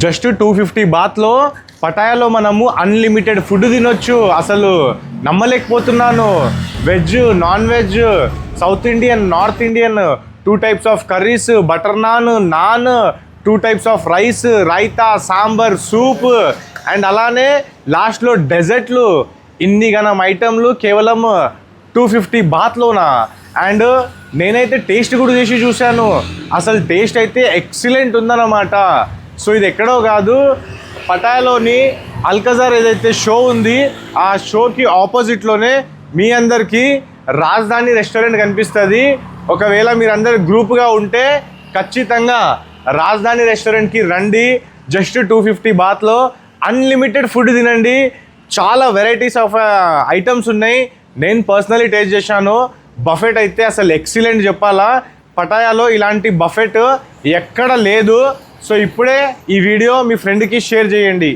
Just 250 బాత్లో పటాయాలో మనము unlimited food తినొచ్చు. అసలు నమ్మలేకపోతున్నాను. Veg, non veg, south Indian, north Indian, 2 types of curries, butter non, 2 types of rice, raita, sambar, soup and అలానే లాస్ట్లో డెజర్ట్లు. ఇన్ని గణం ఐటెంలు కేవలం 250 బాత్లోనా. అండ్ నేనైతే టేస్ట్ కూడా చేసి చూశాను. అసలు టేస్ట్ అయితే ఎక్సలెంట్ ఉందన్నమాట. సో ఇది ఎక్కడో కాదు, పటాయాలోని అల్కజార్ ఏదైతే షో ఉంది ఆ షోకి ఆపోజిట్లోనే మీ అందరికీ రాజధాని రెస్టారెంట్ కనిపిస్తుంది. ఒకవేళ మీరందరు గ్రూప్గా ఉంటే ఖచ్చితంగా రాజధాని రెస్టారెంట్కి రండి. జస్ట్ 250 బాత్లో అన్లిమిటెడ్ ఫుడ్ తినండి. చాలా వెరైటీస్ ఆఫ్ ఐటమ్స్ ఉన్నాయి. నేను పర్సనలీ టేస్ట్ చేశాను. బఫెట్ అయితే అసలు ఎక్సలెంట్ చెప్పాలా. పటాయాలో ఇలాంటి బఫెట్ ఎక్కడ లేదు. సో ఇప్పుడే ఈ వీడియో మీ ఫ్రెండ్కి షేర్ చేయండి.